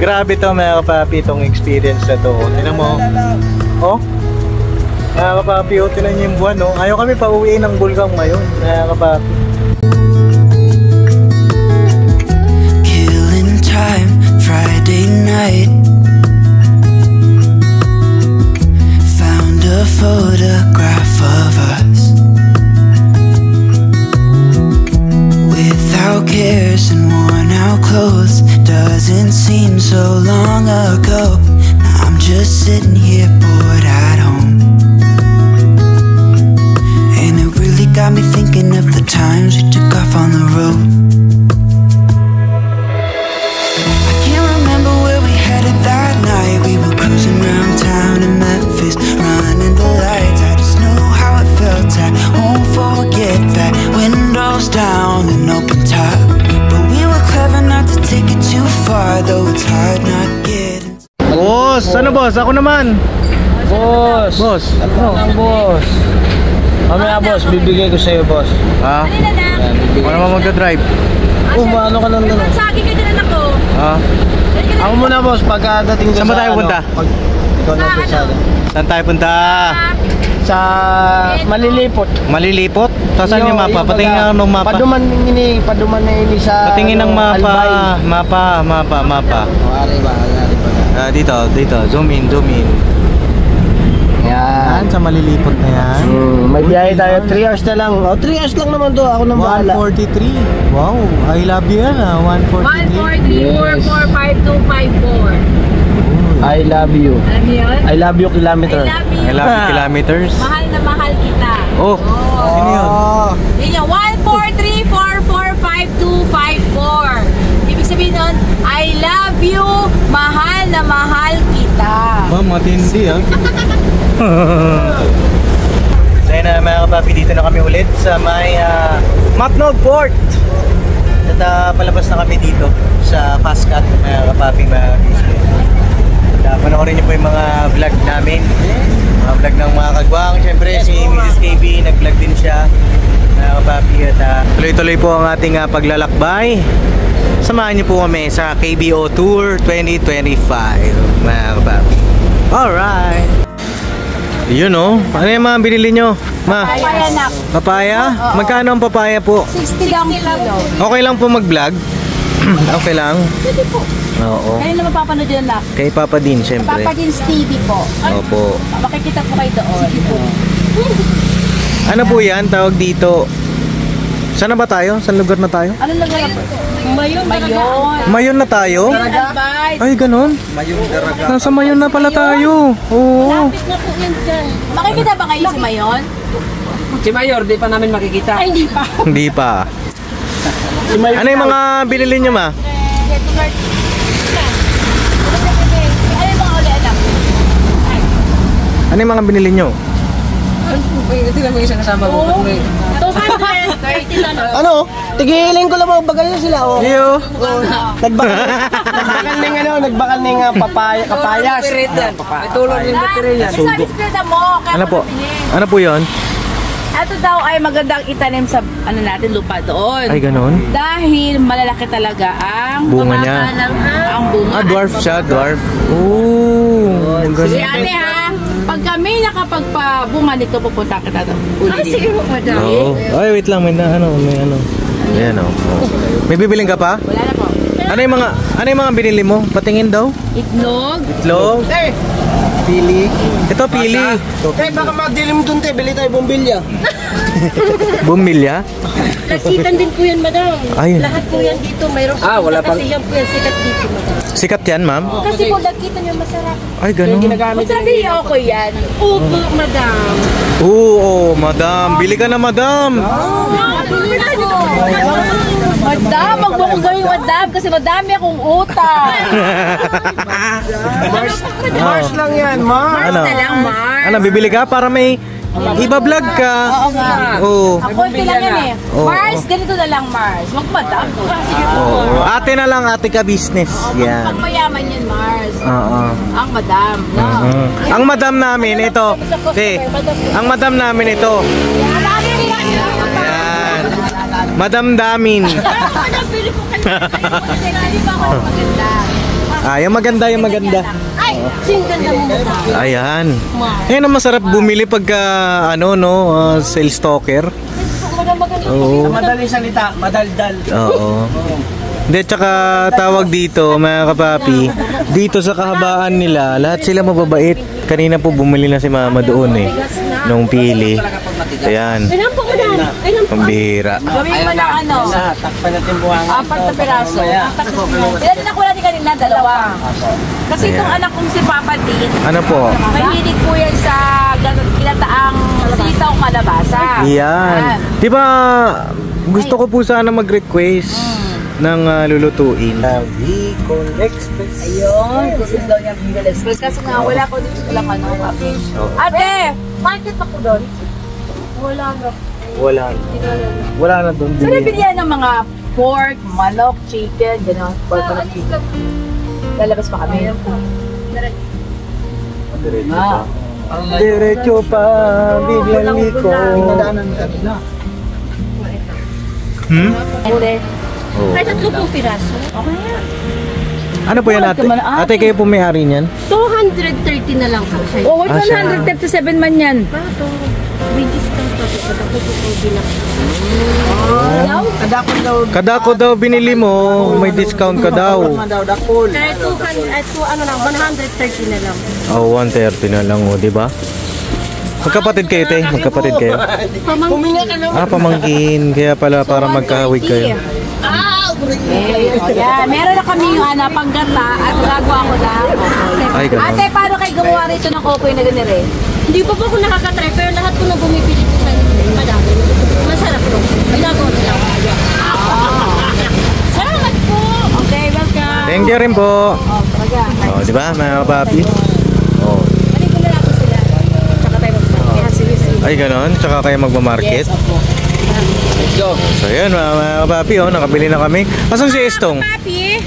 Grabe to mga kapapi, itong experience na to. Tignan mo. Oh. Mga kapapi, oh, tignan niyo yung buwan, no? Ayaw kami pauwiin ng Bulgang ngayon, mga kapapi. Killing time, Friday night. Found a photograph of us without cares and worn out clothes. Doesn't seem so long ago. Now I'm just sitting here bored at home, and it really got me thinking of the times we took off on the road. I can't remember where we headed that night. We were cruising around town in Memphis, running the lights. I just know how it felt. I won't forget that. Windows down and open top, but we were clever not to take it too far, though it's hard not getting. Boss! Ano boss? Ako naman! Boss! Boss! Ano boss? Mamaya boss, bibigay ko sa'yo boss. Ha? Ako naman magdadrive. Ano ka lang doon? Sagi ka din anak ko. Ha? Ako muna boss, pagkadating ko sa Saan ba tayo punta? Ikaw na po sa Saan tayo punta? Sa Malilipot. Malilipot? Saan yung mapa? Patingin nga ng mapa. Paduman na ini sa Patingin ng mapa. Albay. Mapa. Ari ba? Dito. Zoom in. Yan, sa Malilipot na yan. May biyahe tayo, 3 hours na lang. 3 hours lang naman to, ako nang bahala. 143. Wow, I love you yan 143. 143445254. I love you. Alam niyo yun? I love you kilometer. I love you kilometers. Mahal na mahal kita. Oh, sino yun? Yun yung 143445254. Ibig sabihin nun, I love you, mahal na mahal kita. Ba, matindi ah. So yun na mga kapapi, dito na kami ulit sa may Macnog Port. At palabas na kami dito sa Fastcat mga kapapi, mga biscuit. Panoorin niyo po yung mga vlog namin, mga vlog ng mga kagwang. Siyempre si Mrs. KB nag-vlog din siya mga kapapi. At tuloy-tuloy po ang ating paglalakbay. Samahan niyo po kami sa KBO Tour 2025 mga kapapi. Alright. Yun oh. Ano yung mga binili nyo? Ma? Papaya nak. Papaya? Magkano ang papaya po? 60 lang kilo. Okay lang po mag-vlog? Okay lang? Pwede po. Oo. Kaya naman papanood yun nak. Kay Papa din syempre. Papa Din's TV po. Opo. Makikita po kayo doon. Ano po yan? Tawag dito. Saan na ba tayo? Saan lugar na tayo? Anong lugar po? Mayon. Mayon na tayo? Albay. Ay, ganun. Nasa Mayon na pala tayo. Oo. Lapit na po yan dyan. Makikita ba kayo si Mayon? Si Mayor, di pa namin makikita. Ay, hindi pa. Hindi pa. Ano yung mga binili nyo, ma? Ano yung mga uli anak? Ano yung mga binili nyo? Hindi lang may isang kasama ko. 230 lang. Ano? Tigilin ko lang mga bagay na sila. Oh. Iyo. Nagbakal ng kapayas. May tulong yung baterya. Sabi sa mo. Ano po? Ano po yun? Ito daw ay magandang itanim sa ano natin lupa doon. Ay, ganun. Dahil malalaki talaga ang Bunga niya. Ang bunga. Dwarf siya, dwarf. Oo. Ang Sige ganun. ate ha, pag kami nakapagpabunga nito, pupunta kita doon. Sige po, madam. Oo. Ay, wait lang. May ano. Ayan o. May bibiling ka pa? Wala na po. Ano yung mga binili mo? Patingin daw. Itlog. Itlog. Pili. Ito, pili. Baka madilim dun, bili tayo bombilya. Bumilya? Kasitan din po yan, madam. Ayun. Lahat po yan dito. Mayroon po wala pang... kasi yan po yan sikat dito, madam. Sikat yan, ma'am? Kasi po, nakita nyo masarap. Ay, ganun. Sabi ako yan. Opo, madam. Oo, madam. Bili ka na, madam. Madam, magbuko gawing madam kasi madami akong utang. Mars lang yan, Mars. Ano? Na lang, Mars. Ano, bibili ka para may iba-vlog ka? Oo nga. Oo. Ako ito lang yan eh. Oo. Mars, ganito na lang Mars. Wag madam. Oo. Ate na lang, ate ka business. Yan. Pag mayaman yan, Mars. Oo. Ang madam. No? Ang madam namin ito. Ang madam namin ito. Yan. Madam Damin. Madam, pili po kayo. Hindi ba ako maganda? Yung maganda, yung maganda. Ay, single na mo ba? Ayan. Ayan ang masarap bumili pagka, sales stalker. Oo. Madaling salita, madaldal. Oo. Hindi, tsaka tawag dito, mga kapapi, dito sa kahabaan nila, lahat sila mababait. Kanina po bumili na si mama doon nung pili. Ayan. Ilan po mo na? Ilan po? Pambira. Gawin mo ng ano, Takpan natin buwangan. 4 na piraso. Ilan din ako natin kanina, 2. Kasi itong anak kong si Papa Din, Ano po? mahilig po yan sa kinataang sitaw kalabasa. Yan. Di ba, gusto ko po sana mag-request ng lulutuin. Bicol Express. Ayun, gusto daw niya Bicol Express. Kasi nga, wala ko dito lang kape. Ate! Market ako doon? Wala na. Wala na doon. So, nabilihan ng mga pork, manok, chicken, gano'n. Pork, manok, chicken. Lalabas pa kami. Diretso pa, bibili ko. Ate, Ay, 3 pong piraso. okay yan. Ano po yan ate? Ate, kayo po may-ari niyan? 230 na lang po sa'yo. Oh, 137 man yan. Pato, may discount pa po. Pag ako po bilang. Kadakot daw. Kadako daw binili mo, may discount ka daw. Dakol. Kaya 130 na lang. Oh, 130 na lang di ba? Magkapatid kayo, te? Magkapatid kayo? Pamangkin. Kaya pala para magkahawig kayo. Yeah, meron na kami yung panggarla at gagawa ko lang. Ay, ganun. Ate, paano kayo gumawa rito ng kokoy na ganire? Hindi pa po ako nakakatry, pero lahat po na bumibili po sa madami. Masarap po. Ginagawa na lang. Salamat po! Okay, welcome. Thank you rin po. Oh, talaga. Oh, di ba, mga kapapi? Oh. Balik ko na lang po sila. Tsaka tayo magpapaya. Sige. Ay, ganon. Tsaka kayo magmamarket. So, yun, mga kapapi, nakabili na kami. Asan si Estong? Papi,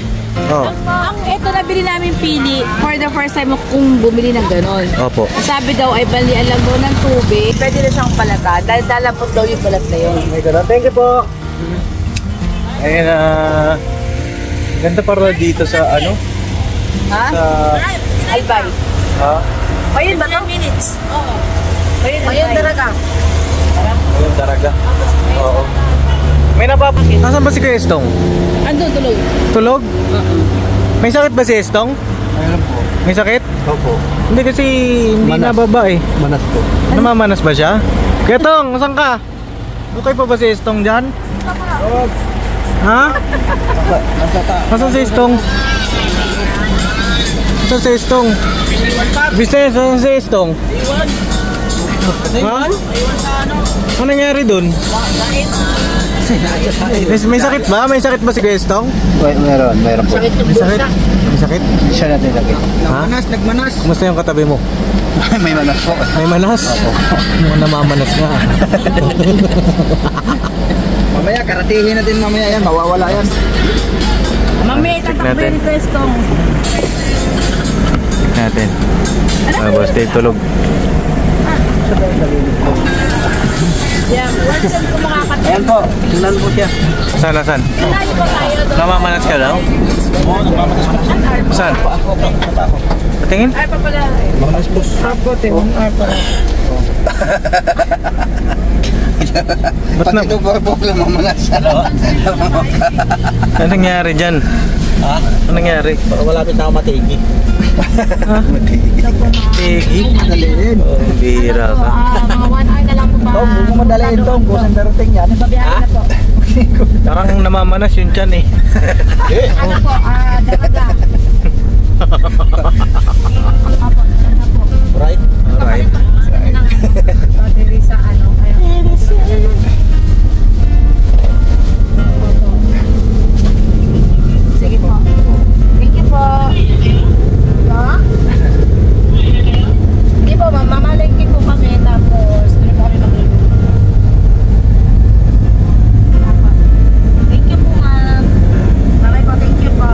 Oh, ang ito nabili namin pili for the first time kung bumili ng ganon. opo. Sabi daw ay balian lang daw ng tubig. Pwede na siyang palata dahil dalapot daw yung balat na yun. Ay, ganon. Thank you po. Ayun, ganda para dito sa ano? Ha? Sa... Albay. Ha? Ayun ba ito? minutes. Oo. Ayun talaga. Ayun, daraga. Oo. May napap... Nasaan ba si Kuya Estong? Andun, tulog. Tulog? May sakit ba si Estong? Ayun po. May sakit? Opo. Hindi kasi hindi nababa eh. Manas po. Namamanas ba siya? Kuya Tong, saan ka? Okay pa ba si Estong dyan? Ha? Nasaan si Estong? Nasaan si Estong? Business, nasaan si Estong? Ha? Ano nangyari dun? May sakit ba? May sakit ba si Kuya Estong? Meron po. May sakit? May sakit? Siya natin lagi. Ha? Nagmanas. Kumusta yung katabi mo? May manas po. May manas? Mukhang namamanas nga. Mamaya, karatihin natin mamaya yan. Mawawala yan. Mami, tatakbo natin. ni Kwestong. Natin. Basta tulog. Yeah, once yan kung makakatayo. Ayan po. Tingnan po siya. Saan? Tayo po tayo doon. Namamanas ka daw? Saan? Patingin? Ay, pa pala. Manas po. Ako, tingnan. Ba't na? Pati ito po lang mamanas. Ano nangyari dyan? Ha? Ano nangyari? Para malapit na ako matigi. Ha? Tigi? Madaliin. Oh, bihira ka. Mga 1 hour na lang po ba? Tom, huwag mo madaliin Tom. Kusang darating yan. Babiyahin na po. Parang namamanas yun dyan eh. Ano po, daraga. Right? Alright. Diri sa ano, sige po. Thank you po. No? Hindi po, mamalengke po kami tapos doon po kami mag-inom. Thank you po, ma'am. Bye-bye po, thank you po.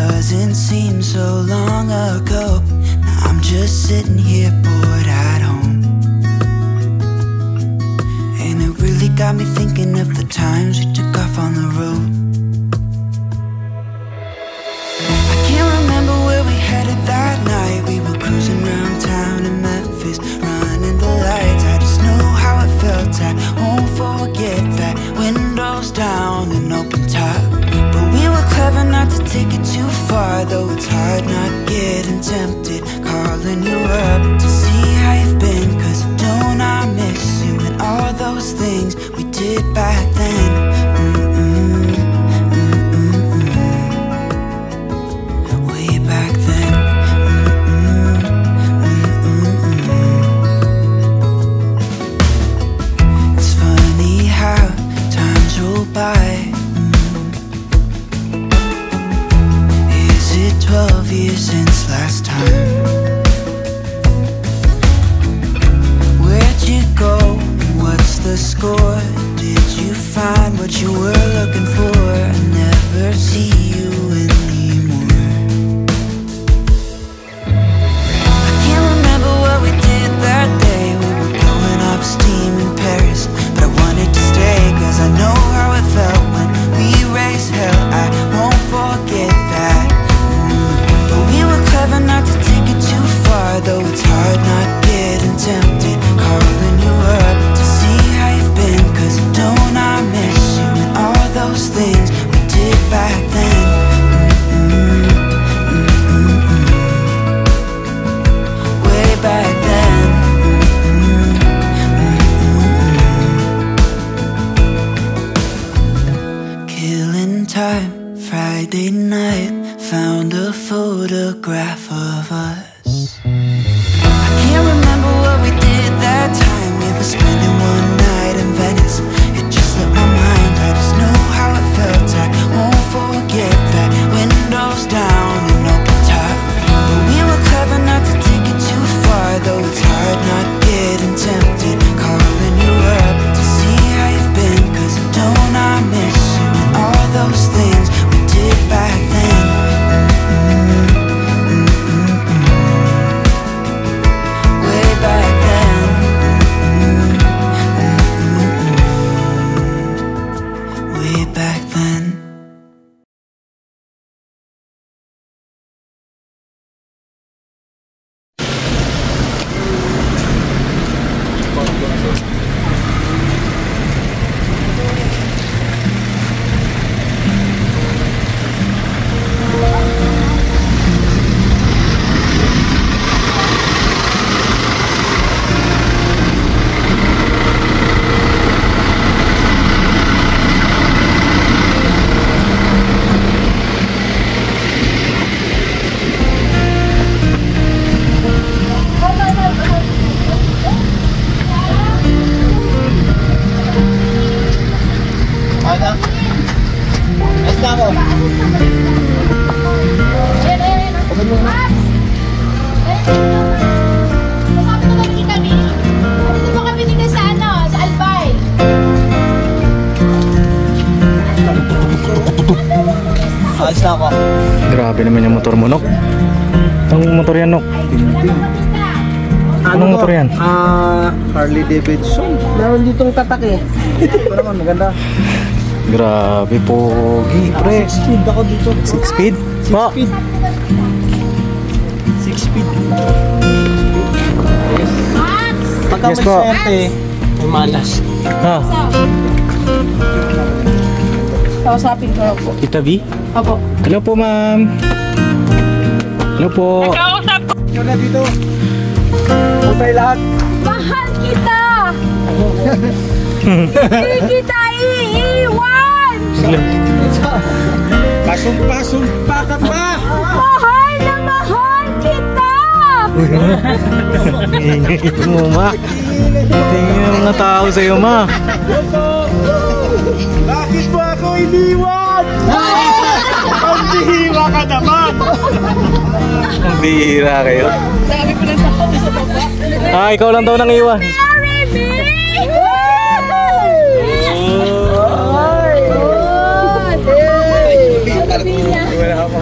doesn't seem so long ago. Now I'm just sitting here bored at home, and it really got me thinking of the times we took off on the road. I can't remember where we headed that night. We were cruising around town in Memphis, running the lights. I just know how it felt. I won't forget that. Windows down and open top, but we were clever not to take it too far. Though it's hard not getting tempted, calling you up to see how you've been. Cause don't I miss you and all those things we did back then. Way back then. It's funny how times roll by. Is it 12 years since last time? Where'd you go? What's the score? Did you find what you were looking for? I never see you anymore. I can't remember what we did that day. We were blowing off steam in Paris, but I wanted to stay. Cause I know how it felt when we raised hell. I won't forget that. But we were clever not to take it too far. Though it's hard not getting tempted, calling you up to see how you've been. Cause don't I miss you and all those things we did back then. Way back then. Killing time, Friday night, found a photograph of us. I can't remember what we did that time. We were spending one night in Venice. It just slipped my mind. I just know how it felt. I won't forget that. Windows down and open top, but we were clever not to take it too far. Though it's hard not getting tempted, calling you up to see how you've been. Cause don't I miss you and all those things we did back then. Way back then. Way back then. Alis na ako. Grabe naman yung motor mo, Nok. Anong motor yan, Nok? Anong motor yan? Harley Davidson. Meron ditong tatak eh. Ito naman, maganda. Grabe, pogi, pre. 6 speed ako dito. 6 speed? 6 speed. 6 speed. Pagka Yes may po. swerte, may malas. Ha? Kausapin ko po. Tita B? Opo. Hello po, ma'am. Hello po. Yun na dito. Putay lahat. Mahal kita! Hindi kita iiwan! Pasumpa ka pa! Mahal na mahal kita! Ingay mo, ma. Tingin yung mga tao sa'yo, ma. Bakit mo ako iniwan? Ang bihira ka naman! Ang bihira kayo. Ah, ikaw lang daw nang iwan. Marry me!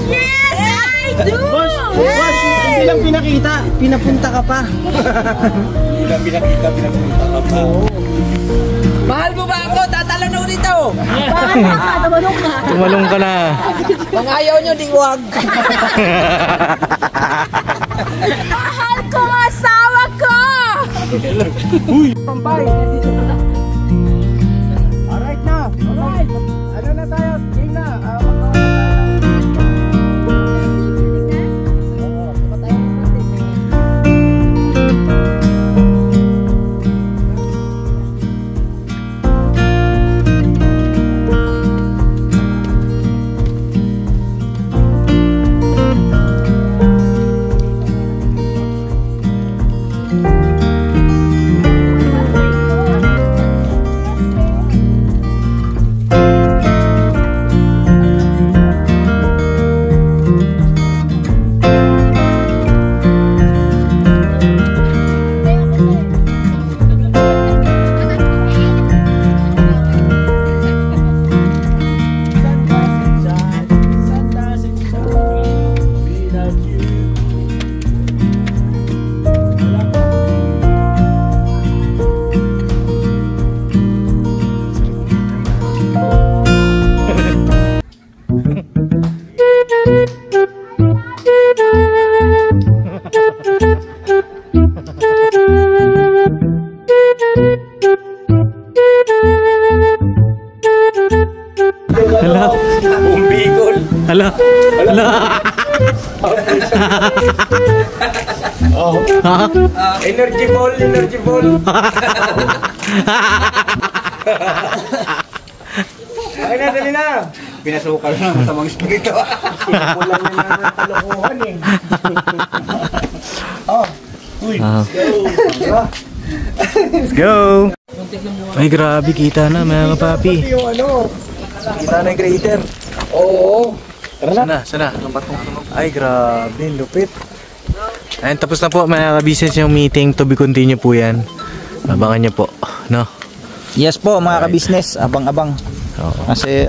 Yes! Boss, hindi lang pinakita, pinapunta ka pa. Hindi lang pinakita, pinapunta ka pa. Mahal mo ba ako? Tatalo na ulit ako. Tumalong ka na. Kung ayaw nyo, di wag. Mahal ko ang asawa ko! Pampay. Alright na. Alright. Ano na tayo? Game na. Hala. Bumbigol. Hala. Hala. Ha? Energy ball, energy ball. Okay na, dali na. Pinasukal na ng masamang espiritu. Sinukulan niya na ng kalokohan eh. Uy, Let's go. Ay, grabe, kita na mga kapapi. yung ano, kita na yung crater. Oo. Sana. Ay, grabe, lupit. Ayun, tapos na po mga ka-business yung meeting. To be continue po yan. Abangan nyo po, no? Yes po mga ka-business, abang-abang. Oo. Kasi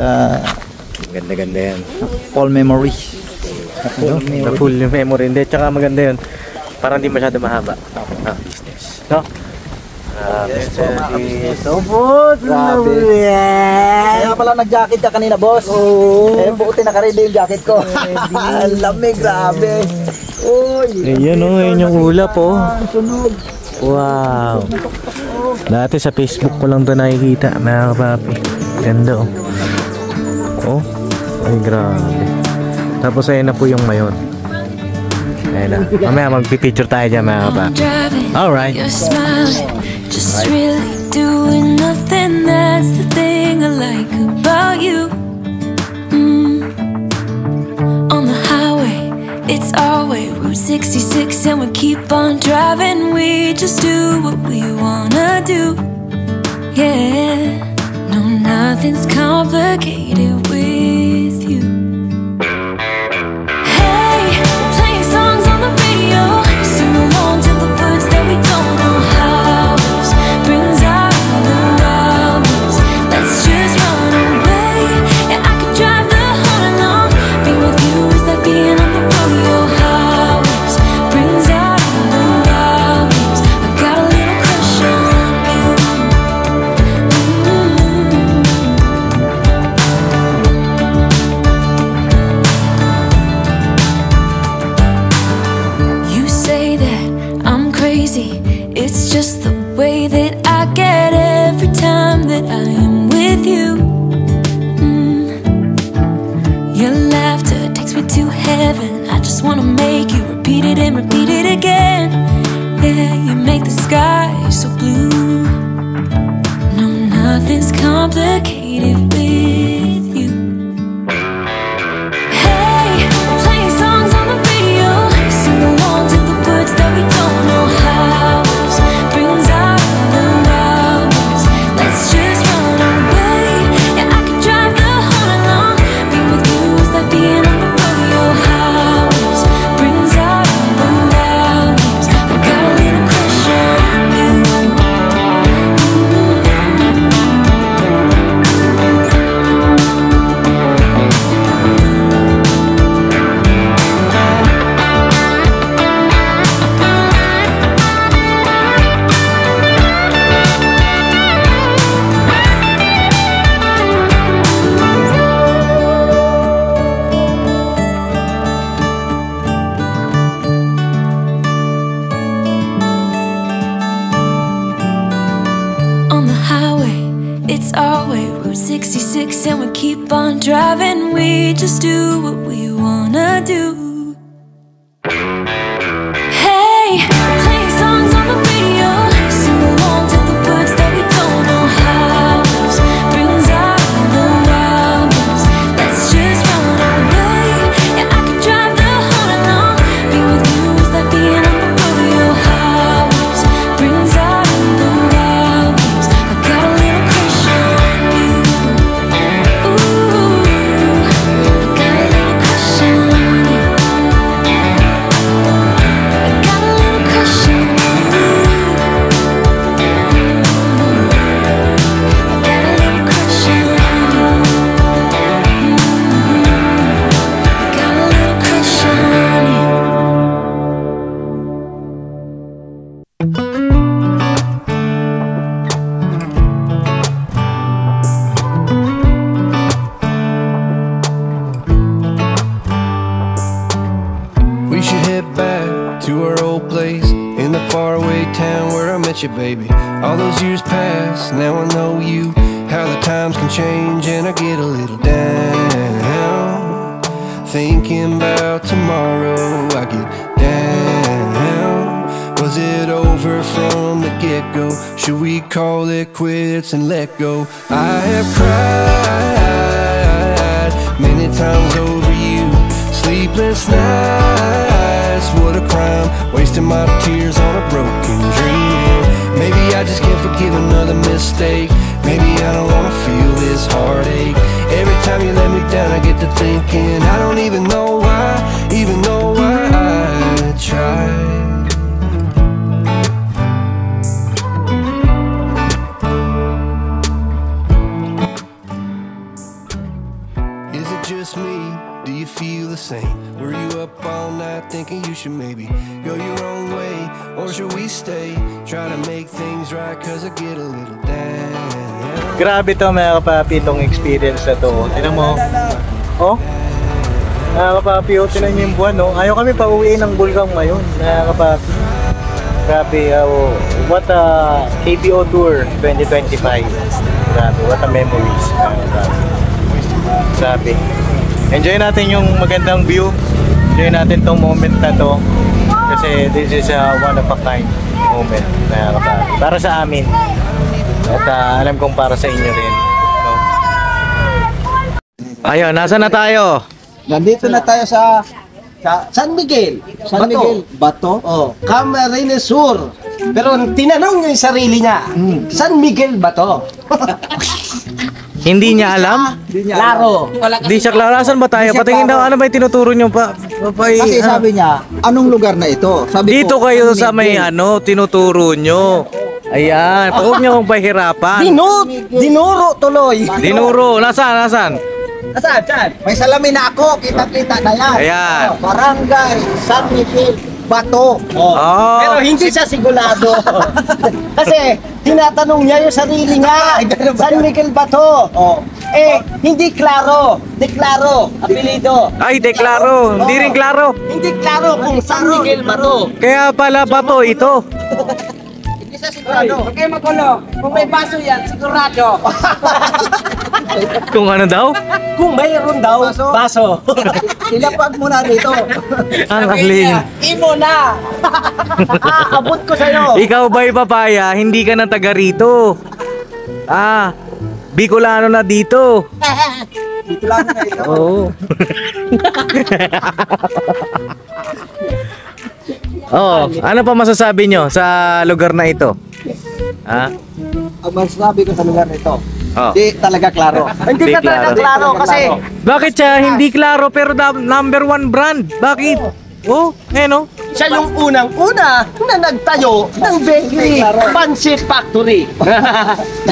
Ganda-ganda yan. all memory. The full yung memory. Hindi, tsaka maganda yun. Parang di masyado mahaba. Business. No? Grabe. Kaya pala nag-jacket ka kanina, boss. Eh, buti naka-ready yung jacket ko. Ang lamig, grabe. Uy. Ayan o, ayan yung ulap o. Wow. Dati sa Facebook ko lang ito nakikita, mga kapapi. Ganda o. Oh, ay grabe. Tapos ayan na po yung mayon. Ayan na. Mamaya magpipicture tayo dyan, mga kapapi. Alright. You're smiling, just really doing nothing. That's the thing I like about you. On the highway, it's our way, Route 66, and we keep on driving. We just do what we wanna do. Yeah, no, nothing's complicated with you. Hey, playing songs on the radio, sing along to the words that we don't know how. Brings out the wildness. Let's just run away. Yeah, I could drive the whole along. Being with you is like being on the rodeo highways. Brings out the wildness. I got a little crush on you. You say that I'm crazy. It's just the way that I get every time that I am with you. Your laughter takes me to heaven. I just wanna make you repeat it and repeat it again. Yeah, you make the sky so blue. No, nothing's complicated with you. Hey, playing songs on the radio, sing along to the words that we don't know how. Brings out the wildness. Let's just run away. Yeah, I could drive the whole along. Being with you is like being on the rodeo highways. Brings out the wildness. I got a little crush on you. our way. Route 66 and we keep on driving. We just do what we wanna do. Hey, playing songs on the radio, sing along to the words that we don't know how. Brings out the wildness. Let's just run away. Yeah, I could drive the whole night long. Be with you is like being on the rodeo house. Brings out the wildness. I got a little crush on you. Ooh, I got a little crush on you. I got a little crush on you. I got a little crush on you. Got a little crush on you. We should head back to our old place in the faraway town where I met you, baby. All those years pass, now I know you. How the times can change and I get a little down. Thinking about tomorrow, I get down. Was it over from the get-go? Should we call it quits and let go? I have cried many times over you. Sleepless nights, what a crime. Wasting my tears on a broken dream. Maybe I just can't forgive another mistake. Maybe I don't wanna feel this heartache. Every time you let me down I get to thinking I don't even know why I tried. Is it just me? Do you feel the same? Were you up all night thinking you should maybe go your own way? Or should we stay? Try to make things right cause I get a little down. Grabe to mga kapapi, itong experience na to. Tingnan mo. Oh? Mga kapapi, oh, tingnan nyo yung buwan, no? Ayaw kami pauwiin ng Bulgang ngayon, mga kapapi. Grabe, what a KBO Tour 2025. Grabe, what a memories, mga kapapi. Grabe. Enjoy natin yung magandang view. Enjoy natin tong moment na to. Kasi this is a one of a kind moment, mga kapapi. Para sa amin. At alam kong para sa inyo rin, no? Ayun, nasa na tayo? Nandito na tayo sa San Miguel. San Miguel Bato. Oh, Camarines Sur. Pero tinanong niya yung sarili niya. San Miguel Bato. Hindi niya alam? Klaro. Hindi siya klaro. Saan ba tayo? Patingin daw, ano ba yung tinuturo niyo pa? Kasi sabi niya, anong lugar na ito? Sabi Dito ko, kayo San sa may Miguel. tinuturo nyo. Ayan, huwag niyo akong pahirapan. Dinuro tuloy. Dinuro, nasaan? Saan? May salamin na ako, kita-kita na yan. Ayan. Barangay San Miguel Bato. Oh. Pero hindi siya sigurado. Kasi tinatanong niya yung sarili niya. San Miguel Bato. Eh, hindi klaro. Deklaro. Apelido. Ay, deklaro. Hindi rin klaro. Hindi klaro kung San Miguel Bato. Kaya pala bato ito. Hindi siya sigurado. Huwag kayo magulo. Kung may baso yan, sigurado. Kung ano daw? Kung mayroon daw, baso. Ilapag mo na dito. Ang alin. Imo na. Abot ko sa'yo. Ikaw ba'y papaya? Hindi ka na taga rito. Bicolano na dito. Dito lang na ito. Oo. Oh, ano pa masasabi nyo sa lugar na ito? Ang masasabi ko sa lugar nito, Oh. di talaga klaro. Hindi ka talaga klaro kasi Bakit siya hindi klaro pero number one brand? Bakit? Oh, no? siya yung unang-una na nagtayo ng bakery, Pancit Factory.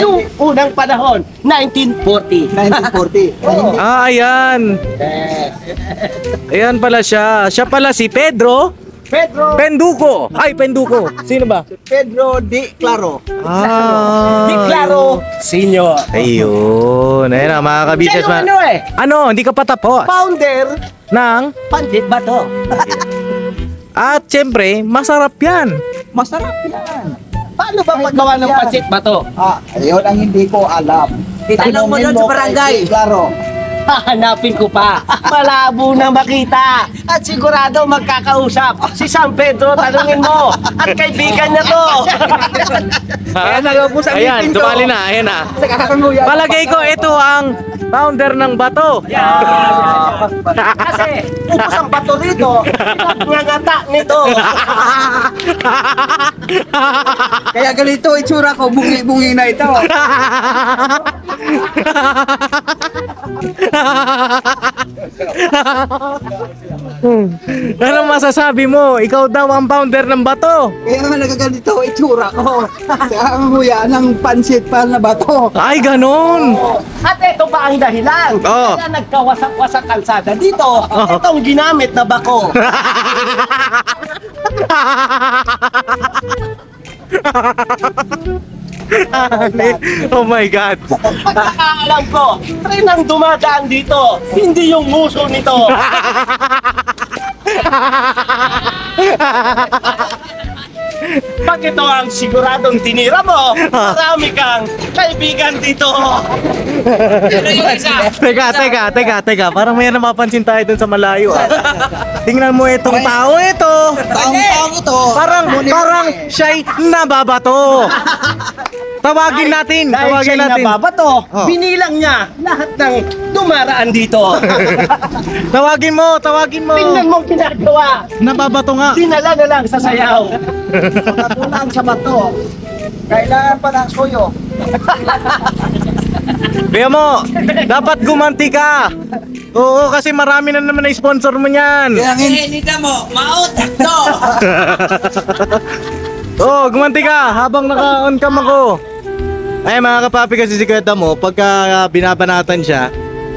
Yung unang panahon, 1940. 1940. Ayan. Ayan pala siya. Siya pala si Pedro Penduko. Ay, Penduko. Sino ba? Pedro Di Claro. Di Claro Senior. Ayun. Ayun na, mga kabisis. Siya yung Ano, hindi ka pa tapos. founder Nang? Pancit Bato. At syempre, masarap yan. Masarap yan. Paano ba paggawa ng Pancit Bato? Ayun ang hindi ko alam. Itanong mo doon sa barangay. Klaro. Hahanapin ko pa. Malabo na makita. At sigurado magkakausap. Si San Pedro, tanungin mo. At kaibigan niya to. Ayan, dumali na. Ayan na. Palagay ko ito ang founder ng bato. Kasi ubos ang bato rito. Nangata nito. Kaya ganito itsura ko, bungi-bungi na ito. Anong masasabi mo? Ikaw daw ang founder ng bato. Kaya nga nagaganito itsura ko. Kaya nguya ng pansit pa na bato. Ay, ganon. At ito pa ang dahilan. Oh. Kaya nagkawasak-wasak kalsada dito. Itong ginamit na bako. Oh my God. Pagkakaalam ko, tren ang dumadaan dito, hindi yung muso nito. Pag ito ang siguradong tinira mo, marami kang kaibigan dito. Teka. Parang may napapansin tayo dun sa malayo. Tingnan mo itong tao ito. Taong-taong ito. Parang siya'y nababato. Tawagin natin. Dahil siya'y nababato, binilang niya lahat ng dumaraan dito. Tawagin mo. Tingnan mo ginagawa. Nababato nga. Dinala na lang sa sayaw. Natulang sa bato. Kailangan pa ng suyo. Kaya mo, dapat gumanti ka. Oo, kasi marami na naman na sponsor mo niyan. Nita mo, mautak to. Oo, gumanti ka habang naka-on cam ako. Ay, mga kapapi, kasi si Kuya mo, pagka binabanatan siya,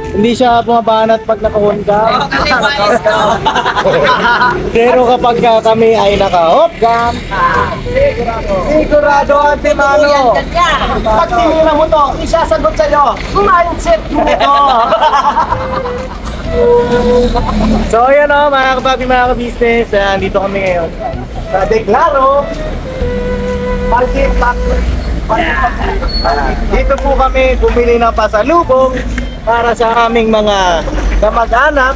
hindi siya bumabanat pag naka-on cam. Pero kapag kami ay naka-off cam, sigurado ang timano. Pag tinira mo to, isasagot sa'yo, mindset mo to. So ayan o, mga kapapi, mga ka-business, dito kami ngayon sa Declaro. Dito po kami bumili ng pasalubong para sa aming mga kamag-anak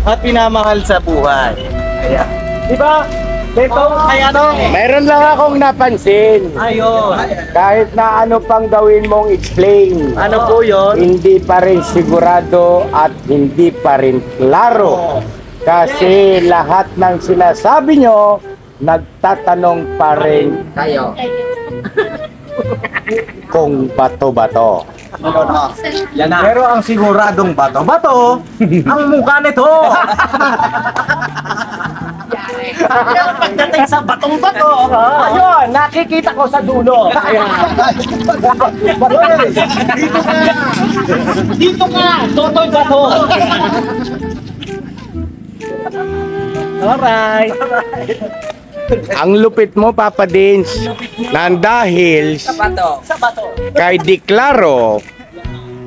at pinamahal sa buhay. Ayan. Diba? Dito, kaya ano? Meron lang akong napansin. Ayun. Kahit na ano pang gawin mong explain, Ano po yun? hindi pa rin sigurado at hindi pa rin klaro. Kasi lahat ng sinasabi nyo, nagtatanong pa rin Kayo. kung bato-bato. Yan na. Pero ang siguradong bato-bato, ang mukha nito. Pero pagdating sa batong-bato, ayun, nakikita ko sa dulo. Dito ka, totoy bato. Alright. Ang lupit mo, Papa Dins, dahil Sa bato. kay Declaro,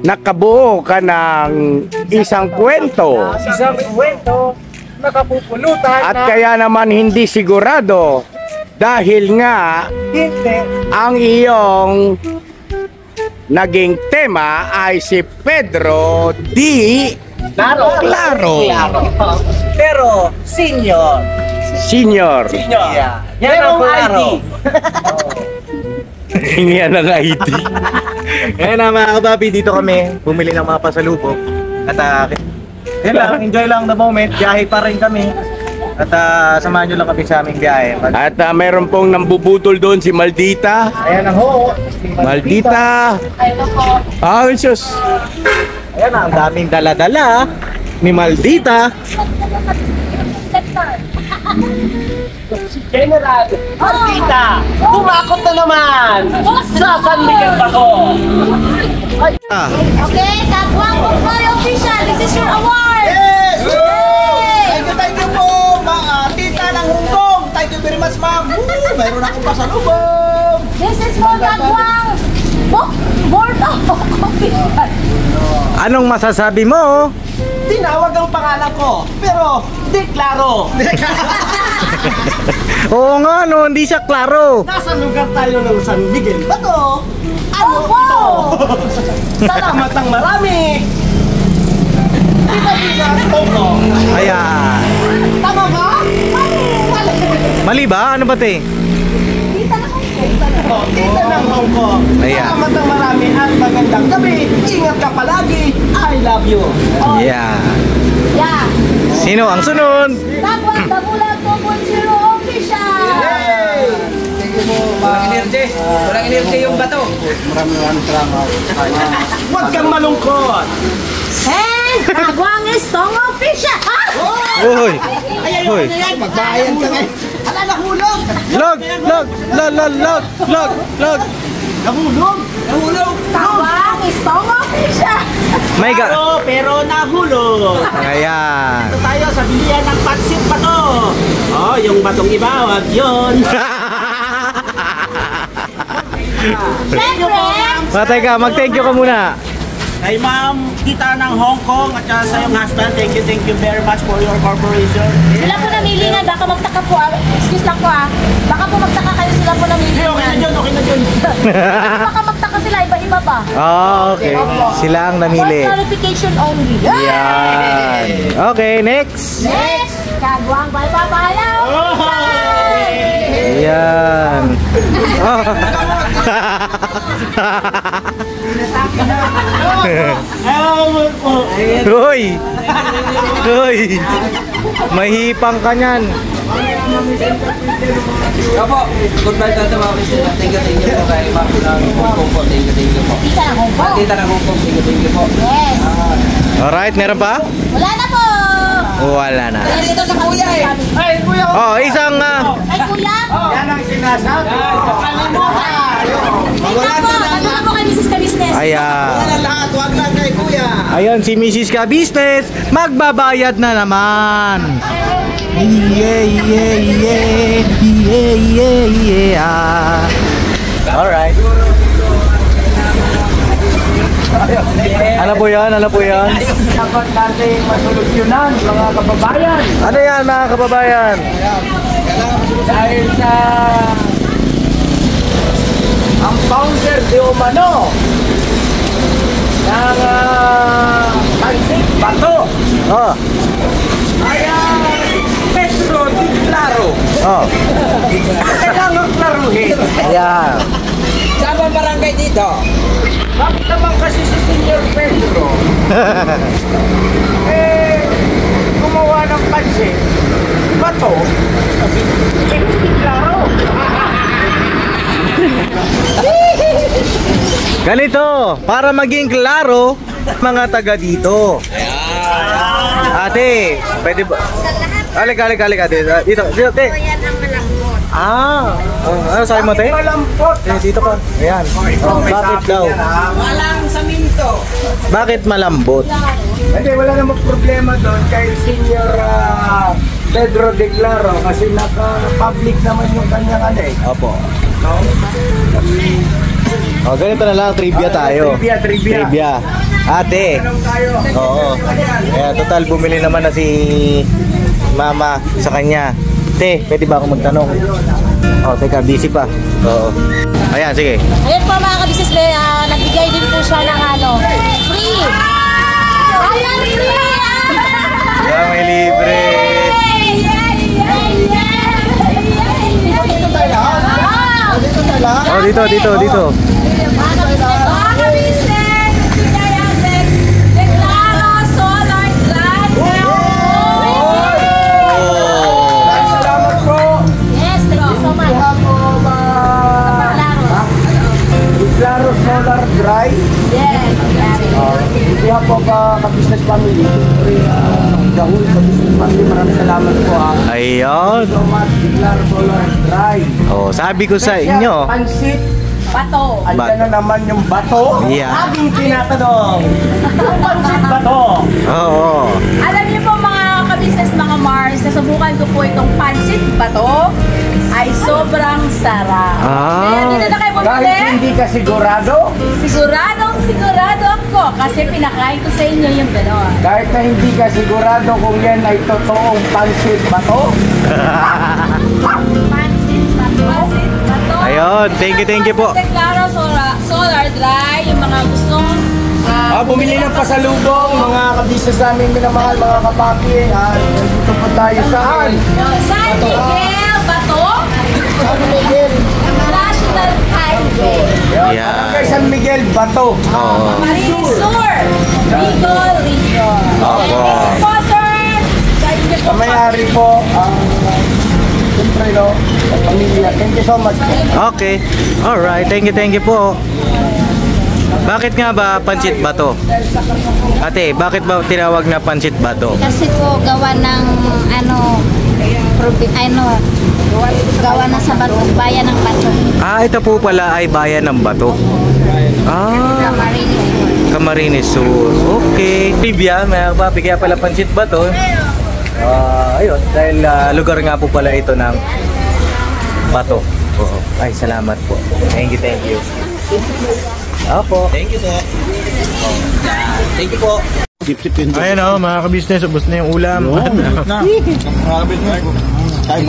nakabuo ka ng isang kwento. Isang kwento, nakapupulutan At na kaya naman hindi sigurado dahil nga hindi. ang iyong naging tema ay si Pedro Di Claro. Pero, senior. Senior. Yeah. Yan Merong ang klaro. ID. Hingihan ng ID. Ngayon na mga kababi, dito kami bumili ng mga pasalubong. At yun lang, enjoy lang the moment. Biyahe pa rin kami. At samahan nyo lang kami sa aming biyahe. At meron pong nambubutol doon si Maldita. Ayan ang ho. Maldita. Ah, Sus. Ayan na, ang daming dala-dala ni Maldita. General, Maldita, tumakot na naman sa San Miguel Bato. Okay, Kagwang Buknoy Official, this is your award! Yes! Thank you po, tita ng Hong Kong. Thank you very much, ma'am. Mayroon akong pasalubong. This is for Kagwang Board of Official. Anong masasabi mo? Tinawag ang pangalan ko, pero di klaro. Oo nga, no, hindi siya klaro. Nasa lugar tayo ng San Miguel Bato. Ano ito? Salamat ng marami. Tita Coco. Ayan. Tama ba? Mali ba? Ano ba, te? Tita ng Hong Kong. Ayan. Salamat ng marami at magandang gabi. Ingat ka palagi. I love you. Yeah. Yeah. Sino ang sunod? Tapos, Damulag 2.0 official. Walang energy yung bato. Maraming salamat. Huwag kang malungkot. And Kagwang Estong official. Uy! Uy! Magbayan ka ngayon. Ala, nahulog. Log! Log! Nahulog. Kagwang Estong official. My God! Pero nahulog. Ayan. Ito tayo sa bilihan ng pansit bato. Oh, yung batong iba, wag yun. Siyempre. Teka, mag-thank you ka muna. Kay Ma'am Tita ng Hong Kong at saka sa iyong husband, thank you very much for your corporation. Sila po namili nga, baka magtaka po. Excuse lang po baka po magtaka kayo, sila po namili. Okay na dyan. Baka magtaka sila, iba-iba pa. Okay. Sila ang namili. For clarification only. Yan. Okay, next. Next, Kagwang Balpapayaw. Ayan. Hoy! Hoy! Mahipang ka niyan. Opo, goodbye to mga bisita. Thank you po kay Ma'am ng Hong Kong po. Thank you po. Tita ng Hong Kong. Tita ng Hong Kong, thank you po. Yes. Alright, meron pa? Wala na po. Wala na. Dito sa kuya Ay, kuya. Oh, isang Ay, kuya. Yan ang sinasabi. Wala po. Ano na po kay Mrs. Ka-Business? ayan. Lahat, wag lang kay kuya. Ayan si Mrs. Ka-Business, magbabayad na naman. Yeah. Alright. Ano po yan? Dapat natin masolusyonan mga kababayan. Ano yan mga kababayan? Dahil sa ang founder de Umano ng Pansit Bato Oh. ay Pedro Di Claro. Oh. Kailangan klaruhin. Ayan. Saan ba barangay dito? Bakit naman kasi si Senior Pedro gumawa ng pansit bato kasi Di Claro. Ganito, para maging klaro mga taga dito. Ate, pwede ba? Alik ate. Dito, te. Ano sabi mo, te? Malampot. Dito ka. Ayan. Bakit daw? Walang saminto. Bakit malambot? Hindi, wala namang problema doon kay Senior Pedro De Claro kasi naka-public naman yung kanyang ano eh. Opo. Oh, ganito na lang, trivia tayo. Trivia. Ate. Tanong tayo. Oo. Kaya total bumili naman na si Mama sa kanya. Te, pwede ba ako magtanong? Oh, teka, busy pa. Oo. Ayan, sige. Ayan po mga ka-business, nagbigay din po siya ng free. Ayan, free! May libre. Dito tayo lahat. Oh, dito. Mga ka-business, nagbigay ang Declaro Solar Drive. Salamat po. Yes, thank you so much. Claro Solar Dry. Yes, Hindi po ka-business family. Dahul ka-business family. Maraming salamat po Ayun. so much. Claro Solar Dry. Oh, sabi ko sa inyo. Pansit. Bato. Andyan na naman yung bato. Yeah. Laging tinatanong. Yung pansit bato. Oo. Alam niyo po mga ka-business, mga Mars, nasubukan ko po itong pansit bato ay sobrang sarap. Kaya dito na kayo Kahit bumili. hindi ka sigurado, Sigurado ako kasi pinakain ko sa inyo yung gano'n. kahit na hindi ka sigurado kung yan ay totoong pansit bato, Pansit bato. Ayun, thank you po. Declaro Solar Dry, yung Bumili ng pasalubong, mga kabisnes namin minamahal, mga kapapi. Dito po tayo saan? San Miguel Bato San Miguel. National Highway. Yeah. Barangay San Miguel, Bato. Oo. Marines Sur, Bicol Region. Opo. Sponsor sa inyo po. Sa may-ari po, siyempre no, sa pamilya. Thank you so much. Okay. Alright. Thank you po. Bakit nga ba Pansit Bato? Ate, bakit ba tinawag na Pansit Bato? Kasi po gawa ng gawa na sa Bato, bayan ng Bato. Ito po pala ay bayan ng Bato. Camarines Sur. Okay. Trivia, mga kapapi, kaya pala Pansit Bato. Ayun, dahil lugar nga po pala ito ng Bato. Oo. Ay, salamat po. Thank you. Opo. Thank you, sir. Thank you po. Ayun o, mga kabisnes, ubos na yung ulam. Thank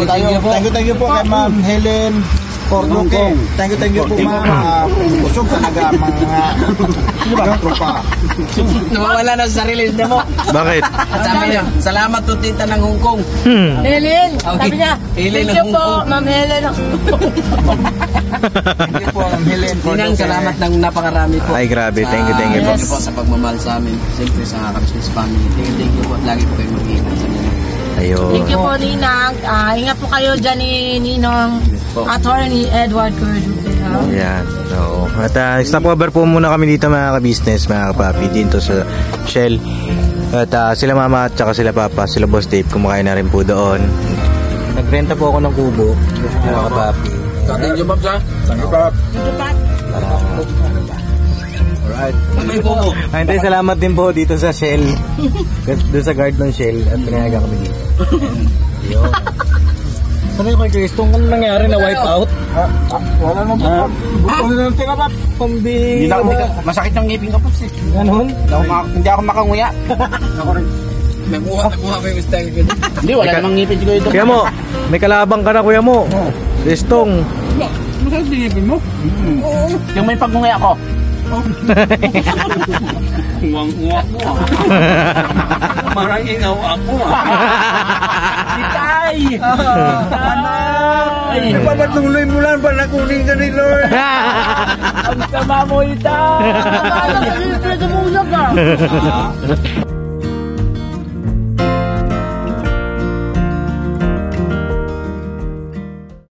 you po kay Ma'am Helen Cordoque. Thank you po ma'am. Busog talaga mga tropa. Nawawala na sa sarili niya mo. Bakit? Sabi niya, salamat to tita ng Hong Kong. Helen, Okay. sabi niya, Helen thank ng you Hong po, Kong. Ma'am Helen. Thank you po Ma'am Helen Ninang, Cordoque. salamat ng napakarami po. Ay, grabe. Thank you po. Thank you po sa pagmamahal sa amin. Siyempre sa Kabisnes family. Thank you po at lagi po kayo mag-iingat sa mga. Ayun. Thank you po, Ninang. Ingat po kayo dyan ni Ninong. Attorney Edward Cordoque. Yan. Oo. At stopover po muna kami dito, mga kabisnes, mga kapapi, dito sa Shell. At sila mama at saka sila papa, sila boss Dave, kumakain na rin po doon. Nagrenta po ako ng kubo, mga kapapi. Thank you, Bob, sa? Thank you, Bob. Alright. Ay, salamat din po dito sa Shell. Doon sa guard ng Shell at pinayagan kami dito. Yun. Ano yung kay Kristong? Ano nangyari na wipe out? Wala naman po. Bukol na ng tinga ba? Hindi na masakit ng ngipin ko po, eh. Ganun? Hindi ako makanguya. Ako rin. Nakuha ko yung style ko. Hindi, wala namang ngipin siguro ito. Kaya mo, may kalabang ka na kuya mo. Kristong. Masakit yung ngipin mo? Yung may pagnguya ko. Uwang-uwa mo. Marang ingaw ako. Itay! Tanay! Nagpapatuloy mo lang ba nakunin ka ni Lord? Ang sama mo, Itay! Ang sama mo, Itay!